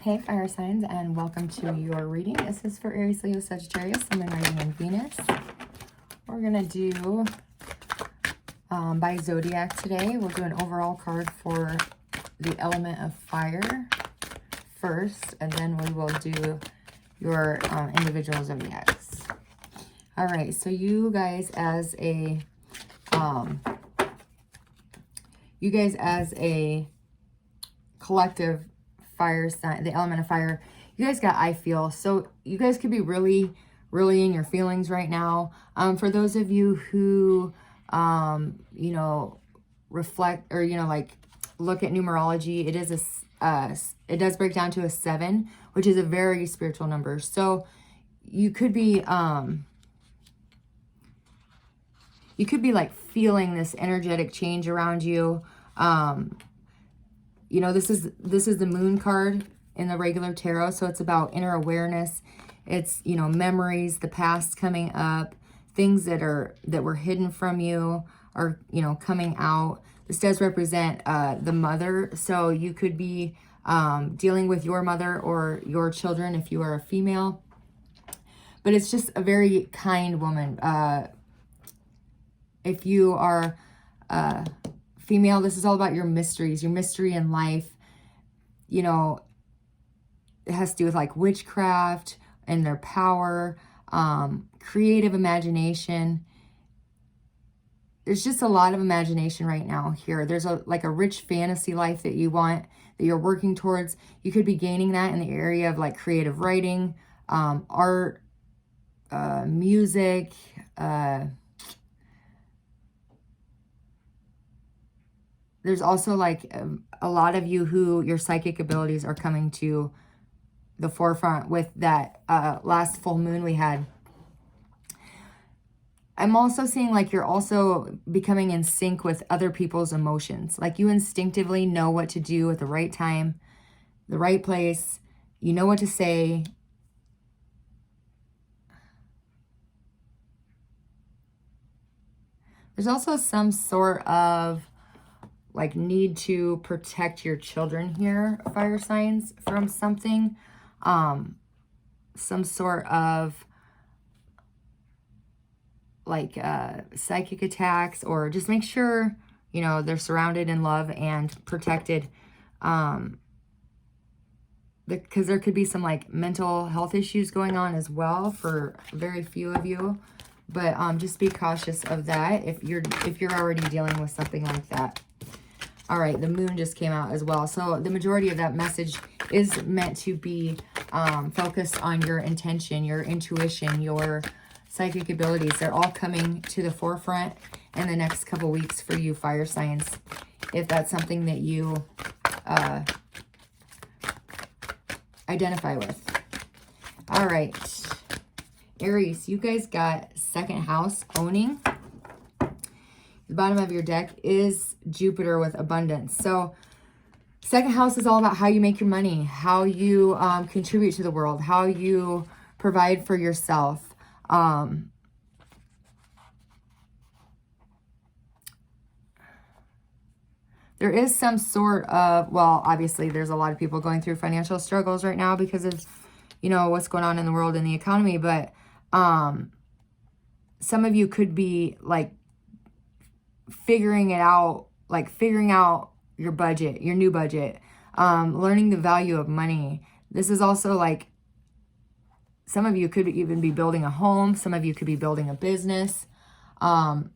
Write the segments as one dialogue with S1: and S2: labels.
S1: Hey fire signs, and welcome to your reading. This is for Aries Leo Sagittarius, Sun, Rising, and Venus. We're gonna do by zodiac today. We'll do an overall card for the element of fire first, and then we will do your individual zodiacs. All right, so you guys as a collective fire sign, the element of fire, you guys got I feel. So you guys could be really in your feelings right now. For those of you who reflect or like look at numerology, it is it does break down to a 7, which is a very spiritual number. So you could be like feeling this energetic change around you. This is the moon card in the regular tarot. So it's about inner awareness. It's, memories, the past coming up, things that were hidden from you are, coming out. This does represent the mother. So you could be dealing with your mother or your children if you are a female. But it's just a very kind woman. If you are female, this is all about your mysteries, your mystery in life. It has to do with like witchcraft and their power, creative imagination. There's just a lot of imagination right now here. There's a rich fantasy life that you want, that you're working towards. You could be gaining that in the area of like creative writing, art, music, there's also like a lot of you who your psychic abilities are coming to the forefront with that last full moon we had. I'm also seeing like you're also becoming in sync with other people's emotions. Like you instinctively know what to do at the right time, the right place. You know what to say. There's also some sort of like need to protect your children here, fire signs, from something, some sort of like psychic attacks, or just make sure, they're surrounded in love and protected, because there could be some like mental health issues going on as well for very few of you. But just be cautious of that if you're already dealing with something like that. All right, the moon just came out as well. So the majority of that message is meant to be focused on your intention, your intuition, your psychic abilities. They're all coming to the forefront in the next couple weeks for you, fire signs, if that's something that you identify with. All right, Aries, you guys got second house owning. The bottom of your deck is Jupiter with abundance. So second house is all about how you make your money, how you contribute to the world, how you provide for yourself. There is some sort of, well, obviously there's a lot of people going through financial struggles right now because of, what's going on in the world and the economy. But some of you could be like figuring out your budget, your new budget, learning the value of money. This is also like, some of you could even be building a home. Some of you could be building a business. And,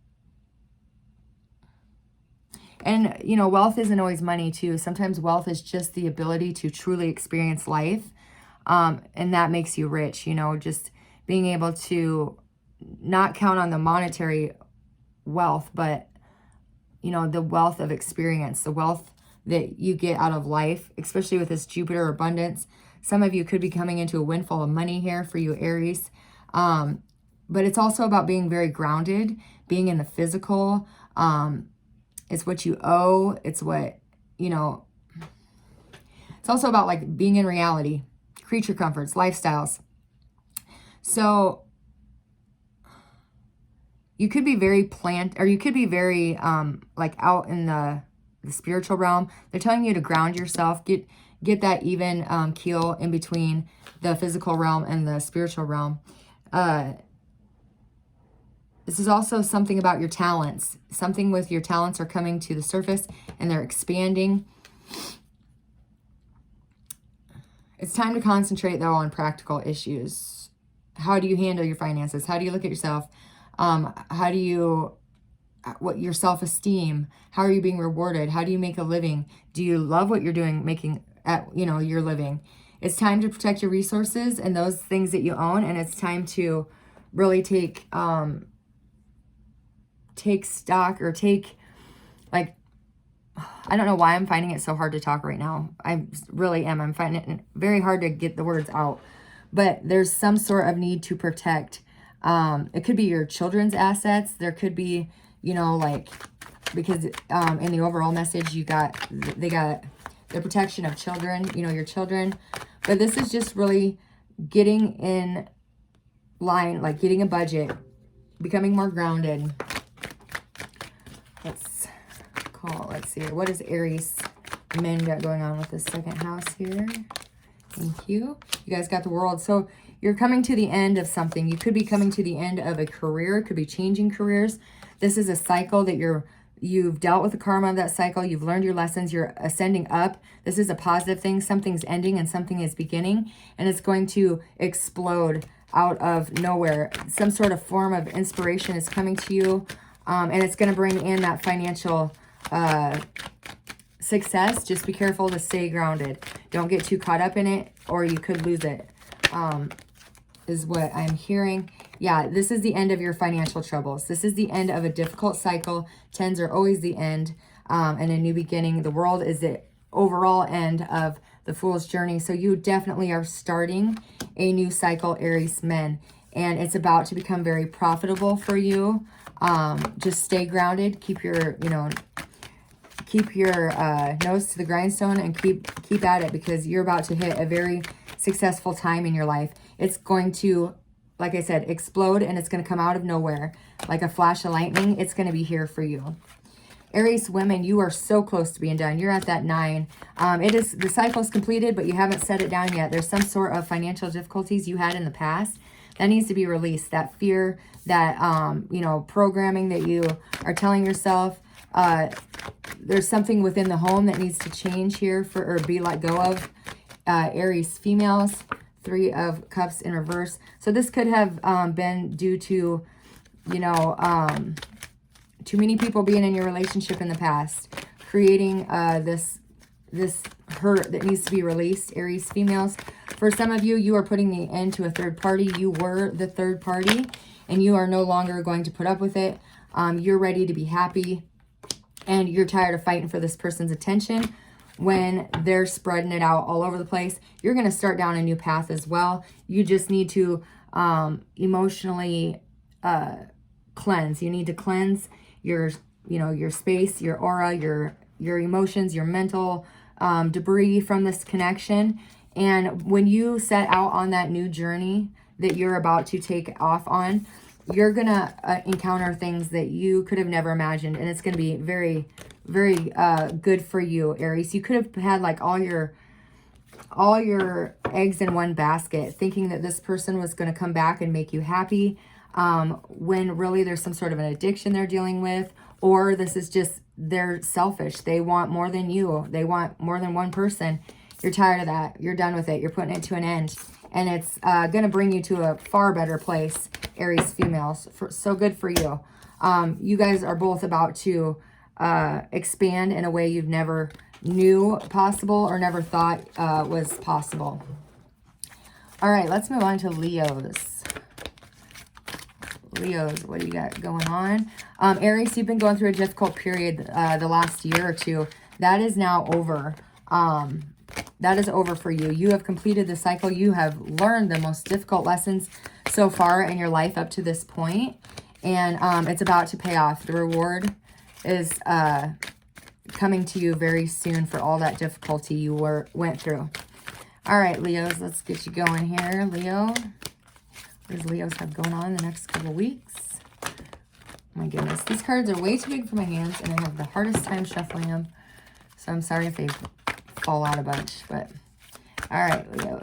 S1: wealth isn't always money too. Sometimes wealth is just the ability to truly experience life. And that makes you rich, just being able to not count on the monetary wealth, but the wealth of experience, the wealth that you get out of life, especially with this Jupiter abundance. Some of you could be coming into a windfall of money here for you, Aries. But it's also about being very grounded, being in the physical. It's what you owe. It's what, it's also about like being in reality, creature comforts, lifestyles. So you could be very or you could be very like out in the spiritual realm. They're telling you to ground yourself, get get that even keel in between the physical realm and the spiritual realm. This is also something about your talents. Something with your talents are coming to the surface and they're expanding. It's time to concentrate, though, on practical issues. How do you handle your finances? How do you look at yourself? How do you, what your self-esteem? How are you being rewarded? How do you make a living? Do you love what you're doing, making at, your living? It's time to protect your resources and those things that you own. And it's time to really take stock, or take, like, I don't know why I'm finding it so hard to talk right now. I really am. I'm finding it very hard to get the words out. But there's some sort of need to protect. It could be your children's assets. There could be, because in the overall message, they got the protection of children, your children. But this is just really getting in line, like getting a budget, becoming more grounded. Let's see, what is Aries men got going on with this second house here? Thank you. You guys got the World. So you're coming to the end of something. You could be coming to the end of a career. It could be changing careers. This is a cycle that you've dealt with the karma of that cycle. You've learned your lessons. You're ascending up. This is a positive thing. Something's ending and something is beginning, and it's going to explode out of nowhere. Some sort of form of inspiration is coming to you, and it's going to bring in that financial success. Just be careful to stay grounded. Don't get too caught up in it, or you could lose it, is what I'm hearing. Yeah, this is the end of your financial troubles. This is the end of a difficult cycle. Tens are always the end, and a new beginning. The World is the overall end of the Fool's journey. So you definitely are starting a new cycle, Aries men, and it's about to become very profitable for you. Just stay grounded. Keep your, keep your nose to the grindstone and keep at it, because you're about to hit a very successful time in your life. It's going to, like I said, explode, and it's going to come out of nowhere like a flash of lightning. It's going to be here for you. Aries women, you are so close to being done. You're at that 9. The cycle's completed, but you haven't set it down yet. There's some sort of financial difficulties you had in the past that needs to be released. That fear, that programming that you are telling yourself. There's something within the home that needs to change here or be let go of. Aries females, 3 of Cups in reverse. So this could have been due to, too many people being in your relationship in the past, creating this hurt that needs to be released, Aries females. For some of you, you are putting the end to a third party. You were the third party, and you are no longer going to put up with it. You're ready to be happy, and you're tired of fighting for this person's attention when they're spreading it out all over the place. You're going to start down a new path as well. You just need to emotionally cleanse. You need to cleanse your space, your aura, your emotions, your mental debris from this connection. And when you set out on that new journey that you're about to take off on, you're going to encounter things that you could have never imagined. And it's going to be very, very good for you, Aries. You could have had like all your eggs in one basket, thinking that this person was going to come back and make you happy, when really there's some sort of an addiction they're dealing with, or this is just, they're selfish. They want more than you. They want more than one person. You're tired of that. You're done with it. You're putting it to an end. And it's going to bring you to a far better place, Aries females. So good for you. You guys are both about to expand in a way you've never knew possible or never thought was possible. All right, let's move on to Leos. Leos, what do you got going on? Aries, you've been going through a difficult period the last year or two. That is now over. That is over for you. You have completed the cycle. You have learned the most difficult lessons so far in your life up to this point. And it's about to pay off. The reward is coming to you very soon for all that difficulty you went through. All right, Leos, let's get you going here. Leo, what does Leos have going on the next couple weeks? Oh my goodness, these cards are way too big for my hands, and I have the hardest time shuffling them. So I'm sorry if they fall out a bunch, but all right, Leos.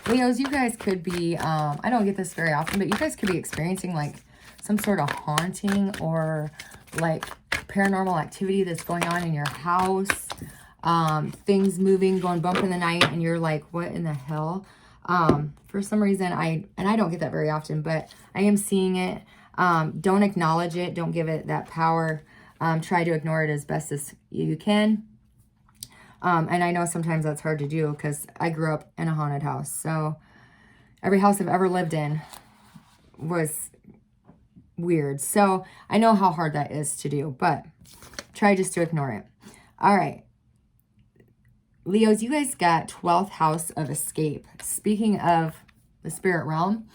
S1: Leos, you guys could be, I don't get this very often, but you guys could be experiencing like some sort of haunting or like paranormal activity that's going on in your house. Things moving, going bump in the night, and you're like, what in the hell? For some reason, I don't get that very often, but I am seeing it. Don't acknowledge it. Don't give it that power. Try to ignore it as best as you can. And I know sometimes that's hard to do because I grew up in a haunted house. So every house I've ever lived in was weird. So I know how hard that is to do, but try just to ignore it. All right. Leos, you guys got 12th house of escape. Speaking of the spirit realm,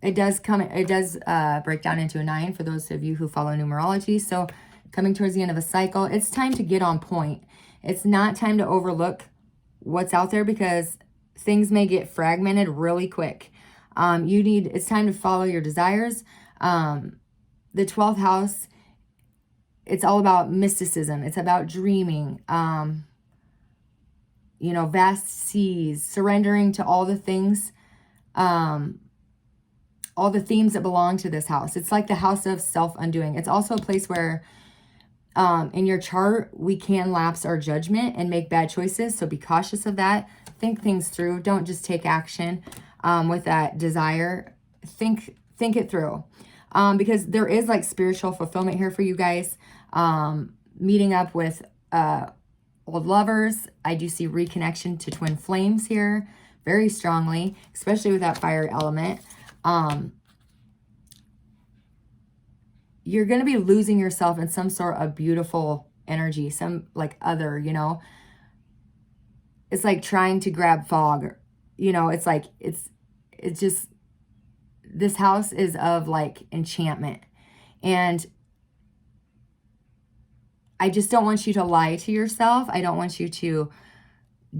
S1: it does break down into a 9 for those of you who follow numerology. So coming towards the end of a cycle, it's time to get on point. It's not time to overlook what's out there because things may get fragmented really quick. It's time to follow your desires. The 12th house, it's all about mysticism. It's about dreaming, vast seas, surrendering to all the things, all the themes that belong to this house. It's like the house of self-undoing. It's also a place where in your chart, we can lapse our judgment and make bad choices. So be cautious of that. Think things through. Don't just take action with that desire. Think it through. Because there is like spiritual fulfillment here for you guys. Meeting up with old lovers. I do see reconnection to twin flames here very strongly, especially with that fire element. You're going to be losing yourself in some sort of beautiful energy, some like other, it's like trying to grab fog, it's like, it's just, this house is of like enchantment. And I just don't want you to lie to yourself. I don't want you to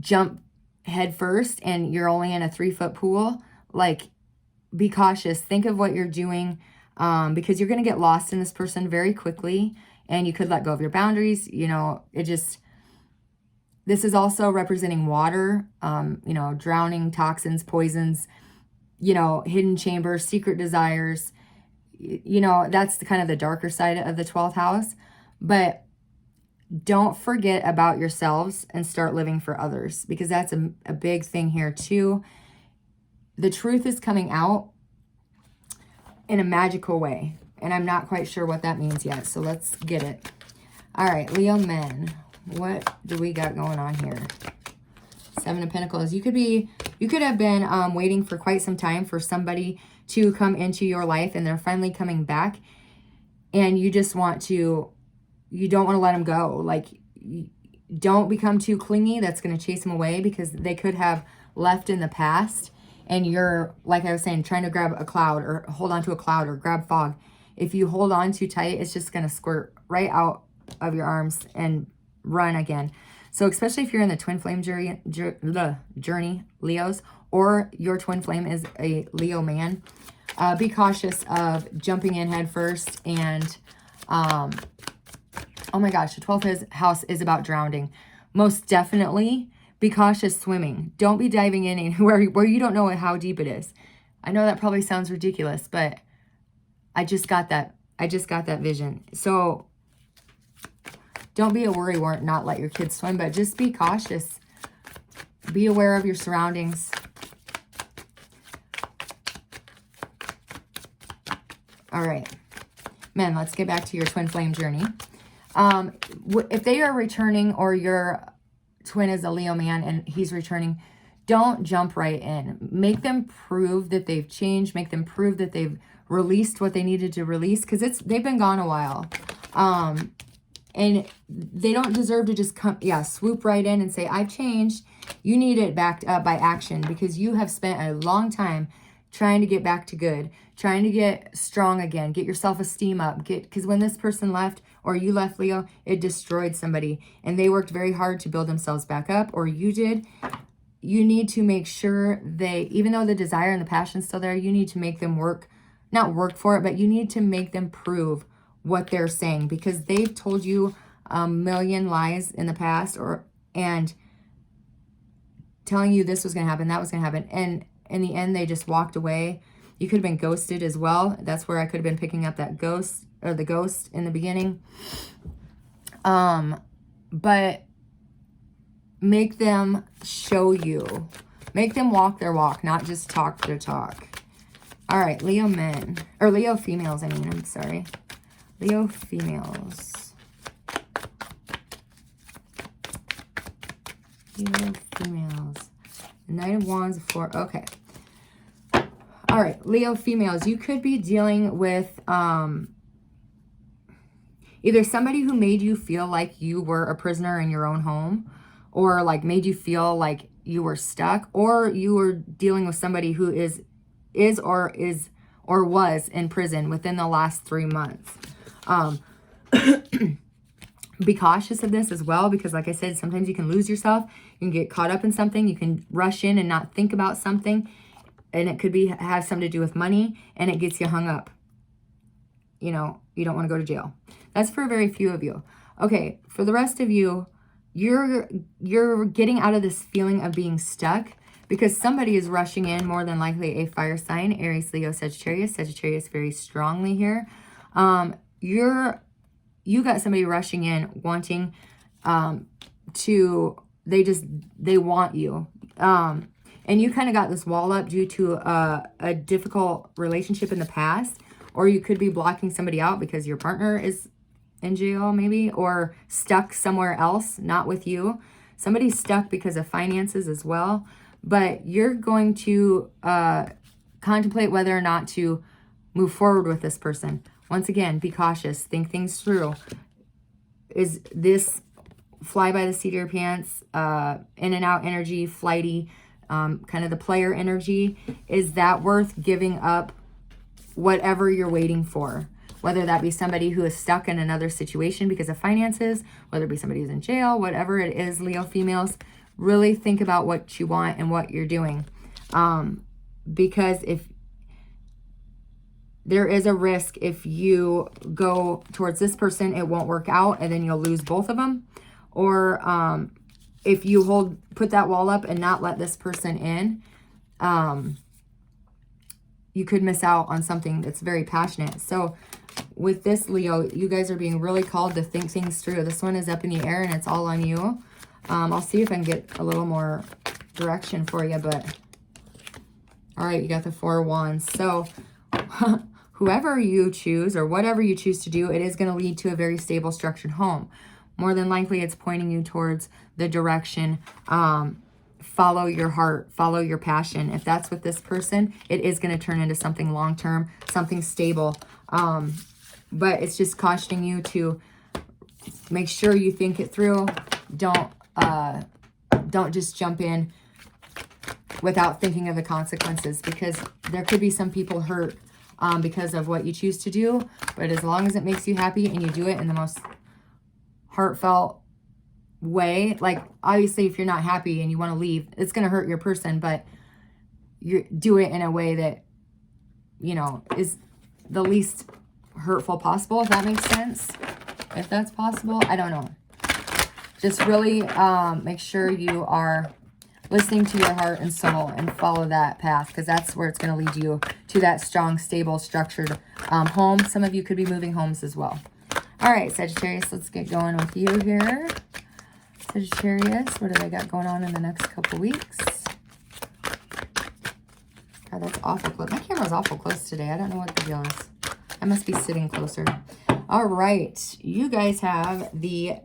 S1: jump head first and you're only in a 3-foot pool. Like, be cautious. Think of what you're doing because you're going to get lost in this person very quickly and you could let go of your boundaries. This is also representing water, drowning, toxins, poisons, hidden chambers, secret desires. That's kind of the darker side of the 12th house. But don't forget about yourselves and start living for others because that's a big thing here too. The truth is coming out in a magical way. And I'm not quite sure what that means yet. So let's get it. All right, Leo men. What do we got going on here? 7 of Pentacles. You could have been waiting for quite some time for somebody to come into your life and they're finally coming back. And you don't want to let them go. Like, don't become too clingy. That's going to chase them away because they could have left in the past. And you're, like I was saying, trying to grab a cloud or hold on to a cloud or grab fog. If you hold on too tight, it's just going to squirt right out of your arms and run again. So especially if you're in the twin flame journey, Leos, or your twin flame is a Leo man, be cautious of jumping in head first. And, oh my gosh, the 12th house is about drowning. Most definitely. Be cautious swimming. Don't be diving in anywhere where you don't know how deep it is. I know that probably sounds ridiculous, but I just got that vision. So don't be a worrywart, not let your kids swim, but just be cautious. Be aware of your surroundings. All right. Men, let's get back to your twin flame journey. If they are returning or your twin is a Leo man and he's returning, don't jump right in. Make them prove that they've changed. Make them prove that they've released what they needed to release because they've been gone a while. And they don't deserve to just swoop right in and say, I've changed. You need it backed up by action because you have spent a long time trying to get back to good, trying to get strong again, get your self-esteem up, because when this person left or you left, Leo, it destroyed somebody and they worked very hard to build themselves back up, or you did. You need to make sure even though the desire and the passion is still there, you need to make them work not work for it, but you need to make them prove what they're saying, because they've told you a million lies in the past, and telling you this was going to happen, that was going to happen. And in the end, they just walked away. You could have been ghosted as well. That's where I could have been picking up that ghost, or the ghost in the beginning. But make them show you. Make them walk their walk, not just talk their talk. All right, Leo men, or Leo females, I mean, I'm sorry. Leo females. Leo females. Knight of Wands, 4, okay. All right, Leo females, you could be dealing with either somebody who made you feel like you were a prisoner in your own home, or like made you feel like you were stuck, or you were dealing with somebody who is or was in prison within the last 3 months. Be cautious of this as well, because like I said, sometimes you can lose yourself. You can get caught up in something. You can rush in and not think about something, and it could have something to do with money, and it gets you hung up. You know, you don't want to go to jail. That's for very few of you. Okay, for the rest of you, you're getting out of this feeling of being stuck, because somebody is rushing in, more than likely a fire sign, Aries, Leo, Sagittarius. Sagittarius very strongly here. You got somebody rushing in, wanting they want you. And you kind of got this wall up due to a difficult relationship in the past, or you could be blocking somebody out because your partner is in jail maybe, or stuck somewhere else, not with you. Somebody's stuck because of finances as well, but you're going to contemplate whether or not to move forward with this person. Once again, be cautious, think things through. Is this fly by the seat of your pants, in and out energy, flighty, kind of the player energy? Is that worth giving up whatever you're waiting for? Whether that be somebody who is stuck in another situation because of finances, whether it be somebody who's in jail, whatever it is, Leo females, really think about what you want and what you're doing. Because if there is a risk, if you go towards this person, it won't work out, and then you'll lose both of them. Or if you put that wall up and not let this person in, you could miss out on something that's very passionate. So with this, Leo, you guys are being really called to think things through. This one is up in the air, and it's all on you. I'll see if I can get a little more direction for you, but all right, you got the 4 of Wands. So whoever you choose, or whatever you choose to do, it is going to lead to a very stable, structured home. More than likely, it's pointing you towards the direction. Follow your heart, follow your passion. If that's with this person, it is going to turn into something long-term, something stable. But it's just cautioning you to make sure you think it through. Don't just jump in without thinking of the consequences, because there could be some people hurt because of what you choose to do. But as long as it makes you happy and you do it in the most heartfelt way, like obviously if you're not happy and you want to leave, it's going to hurt your person, but you do it in a way that, you know, is the least hurtful possible, if that makes sense. If that's possible, I don't know. Just really make sure you are listening to your heart and soul and follow that path, because that's where it's going to lead you to that strong, stable, structured home. Some of you could be moving homes as well. All right, Sagittarius, let's get going with you here. Sagittarius, what do I got going on in the next couple weeks? God, that's awful close. My camera's awful close today. I don't know what the deal is. I must be sitting closer. All right, you guys have the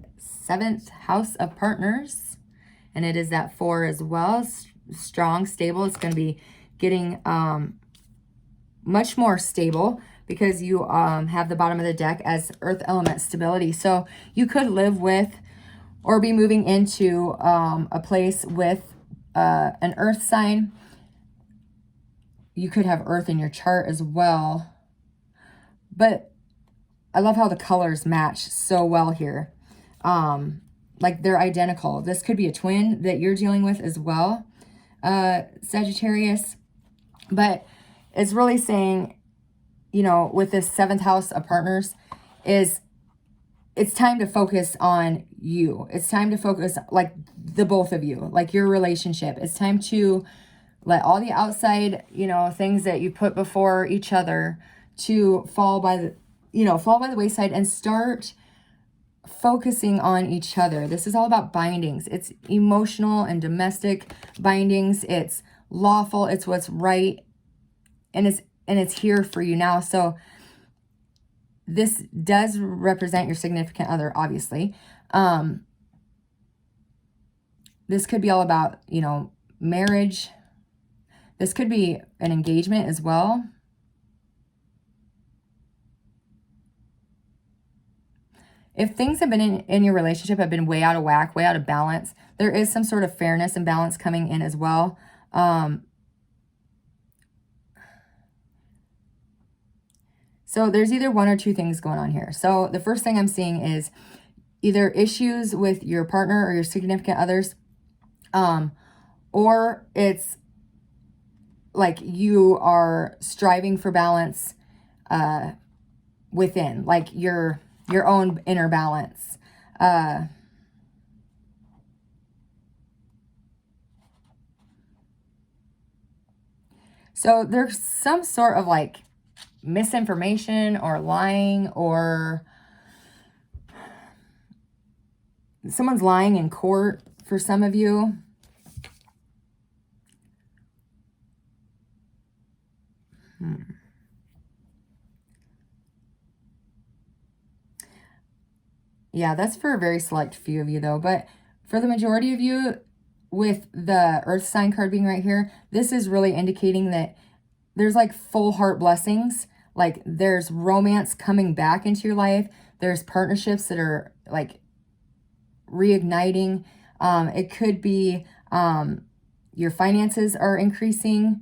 S1: 7th house of partners, and it is that 4 as well. Strong, stable. It's going to be getting much more stable, because you have the bottom of the deck as earth element stability. So you could live with or be moving into a place with an earth sign. You could have earth in your chart as well. But I love how the colors match so well here. Like they're identical. This could be a twin that you're dealing with as well, Sagittarius. But it's really saying you know, with this 7th house of partners is it's time to focus on you. It's time to focus, like, the both of you, like your relationship. It's time to let all the outside, you know, things that you put before each other to fall by the wayside and start focusing on each other. This is all about bindings. It's emotional and domestic bindings. It's lawful. It's what's right. And it's here for you now. So this does represent your significant other, obviously. This could be all about, you know, marriage. This could be an engagement as well. If things have been in your relationship have been way out of whack, way out of balance, there is some sort of fairness and balance coming in as well. So there's either one or two things going on here. So the first thing I'm seeing is either issues with your partner or your significant others, or it's like you are striving for balance within, like your own inner balance. So there's some sort of like misinformation or lying, or someone's lying in court for some of you. Yeah, that's for a very select few of you though. But for the majority of you, with the Earth sign card being right here, this is really indicating that there's like full heart blessings. Like there's romance coming back into your life. There's partnerships that are like reigniting. It could be your finances are increasing.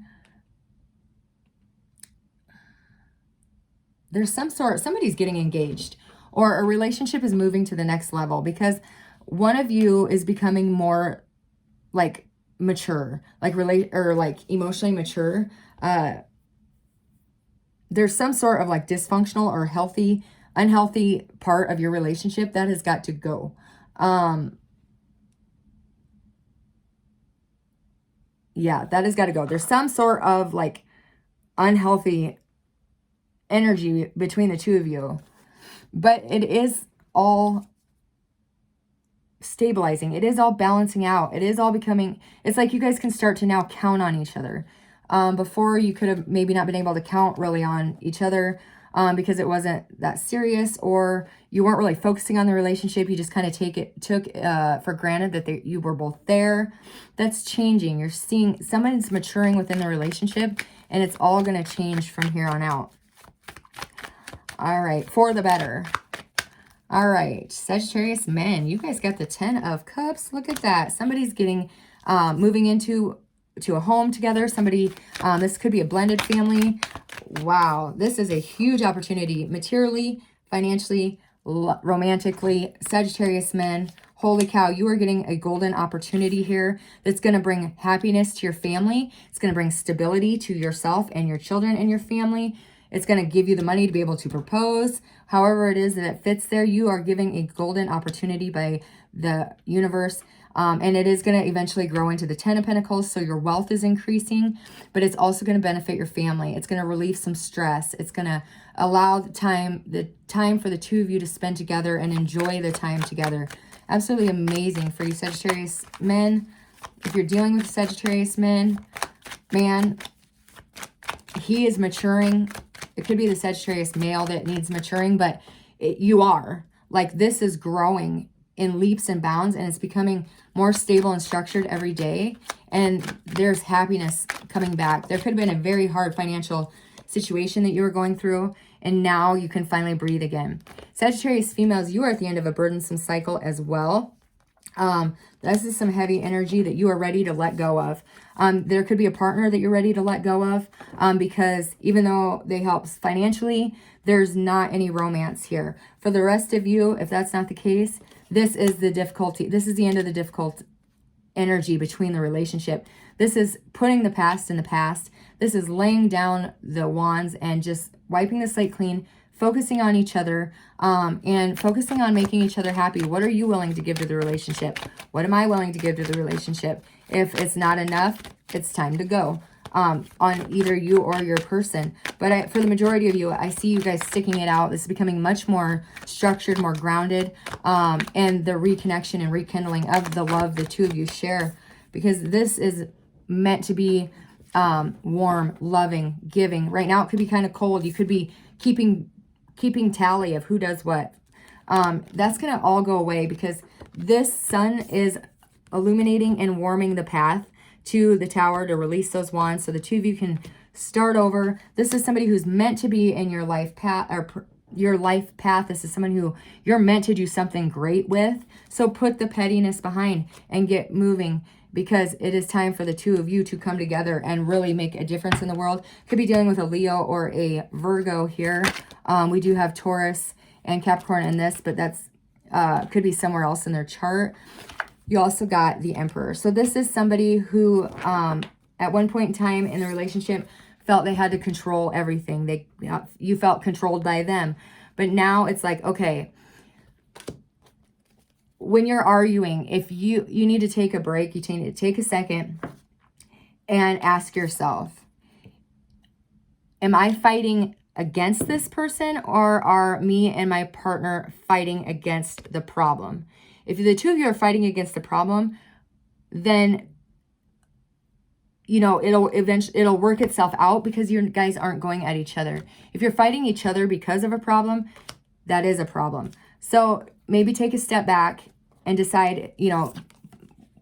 S1: There's somebody's getting engaged, or a relationship is moving to the next level because one of you is becoming more like mature, like emotionally mature. There's some sort of like dysfunctional or unhealthy part of your relationship that has got to go. Yeah, that has got to go. There's some sort of like unhealthy energy between the two of you, but it is all stabilizing. It is all balancing out. It is all becoming, it's like you guys can start to now count on each other. Before you could have maybe not been able to count really on each other because it wasn't that serious, or you weren't really focusing on the relationship. You just kind of took for granted that you were both there. That's changing. You're seeing someone's maturing within the relationship, and it's all going to change from here on out. All right, for the better. All right, Sagittarius men, you guys got the 10 of Cups. Look at that. Somebody's getting, moving into a home together. Somebody, this could be a blended family. Wow, this is a huge opportunity materially, financially, romantically. Sagittarius men, holy cow, you are getting a golden opportunity here that's going to bring happiness to your family. It's going to bring stability to yourself and your children and your family. It's going to give you the money to be able to propose. However it is that it fits there, you are giving a golden opportunity by the universe. And it is going to eventually grow into the 10 of Pentacles, so your wealth is increasing, but it's also going to benefit your family. It's going to relieve some stress. It's going to allow the time for the two of you to spend together and enjoy the time together. Absolutely amazing for you Sagittarius men. If you're dealing with Sagittarius man, he is maturing. It could be the Sagittarius male that needs maturing, but you are. Like, this is growing in leaps and bounds, and it's becoming more stable and structured every day. And there's happiness coming back. There could have been a very hard financial situation that you were going through, and now you can finally breathe again. Sagittarius females, you are at the end of a burdensome cycle as well. This is some heavy energy that you are ready to let go of. There could be a partner that you're ready to let go of because even though they help financially, there's not any romance here. For the rest of you, if that's not the case, this is the difficulty. This is the end of the difficult energy between the relationship. This is putting the past in the past. This is laying down the wands and just wiping the slate clean, focusing on each other, and focusing on making each other happy. What are you willing to give to the relationship? What am I willing to give to the relationship? If it's not enough, it's time to go. On either you or your person. But for the majority of you, I see you guys sticking it out. This is becoming much more structured, more grounded, and the reconnection and rekindling of the love the two of you share, because this is meant to be warm, loving, giving. Right now, it could be kind of cold. You could be keeping tally of who does what. That's going to all go away, because this sun is illuminating and warming the path to the Tower to release those wands so the two of you can start over. This is somebody who's meant to be in your life path, or your life path. This is someone who you're meant to do something great with. So put the pettiness behind and get moving, because it is time for the two of you to come together and really make a difference in the world. Could be dealing with a Leo or a Virgo here. We do have Taurus and Capricorn in this, but that's could be somewhere else in their chart. You also got the Emperor. So this is somebody who at one point in time in the relationship felt they had to control everything. You felt controlled by them. But now it's like, okay, when you're arguing, if you need to take a break, you need to take a second and ask yourself, am I fighting against this person, or are me and my partner fighting against the problem? If the two of you are fighting against the problem, then, you know, it'll work itself out, because you guys aren't going at each other. If you're fighting each other because of a problem, that is a problem. So maybe take a step back and decide, you know,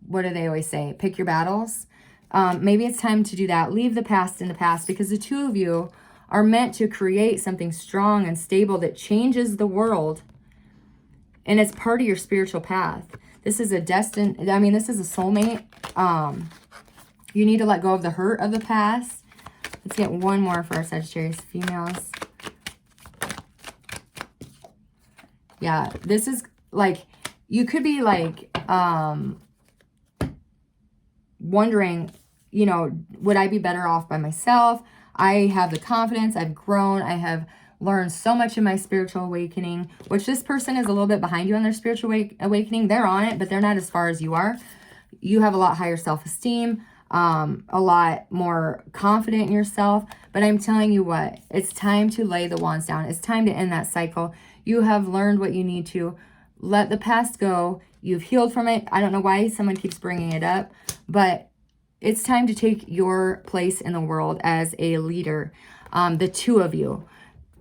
S1: what do they always say? Pick your battles. Maybe it's time to do that. Leave the past in the past, because the two of you are meant to create something strong and stable that changes the world. And it's part of your spiritual path. This is a this is a soulmate. You need to let go of the hurt of the past. Let's get one more for our Sagittarius females. Yeah, this is like, you could be like wondering, you know, would I be better off by myself? I have the confidence. I've grown. I have learned so much in my spiritual awakening, which this person is a little bit behind you on their spiritual awakening. They're on it, but they're not as far as you are. You have a lot higher self-esteem, a lot more confident in yourself. But I'm telling you what, it's time to lay the wands down. It's time to end that cycle. You have learned what you need to. Let the past go. You've healed from it. I don't know why someone keeps bringing it up, but it's time to take your place in the world as a leader. The two of you.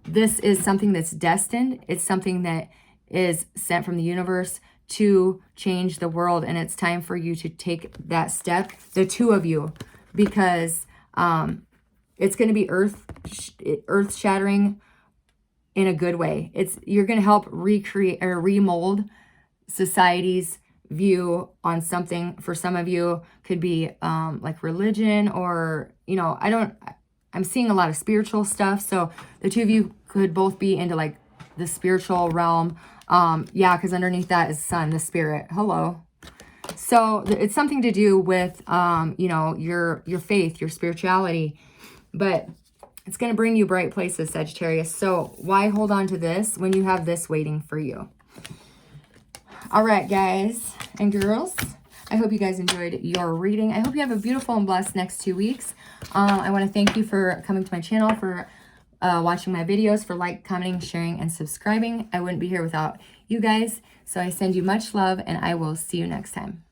S1: This is something that's destined. It's something that is sent from the universe to change the world. And it's time for you to take that step, the two of you, because it's going to be earth shattering in a good way. You're going to help recreate or remold society's view on something. For some of you, could be like religion, or, you know, I'm seeing a lot of spiritual stuff. So the two of you could both be into like the spiritual realm. Yeah, because underneath that is sun, the spirit. Hello. So it's something to do with, you know, your faith, your spirituality, but it's going to bring you bright places, Sagittarius. So why hold on to this when you have this waiting for you? All right, guys and girls. I hope you guys enjoyed your reading. I hope you have a beautiful and blessed next 2 weeks. I want to thank you for coming to my channel, for watching my videos, for commenting, sharing, and subscribing. I wouldn't be here without you guys. So I send you much love, and I will see you next time.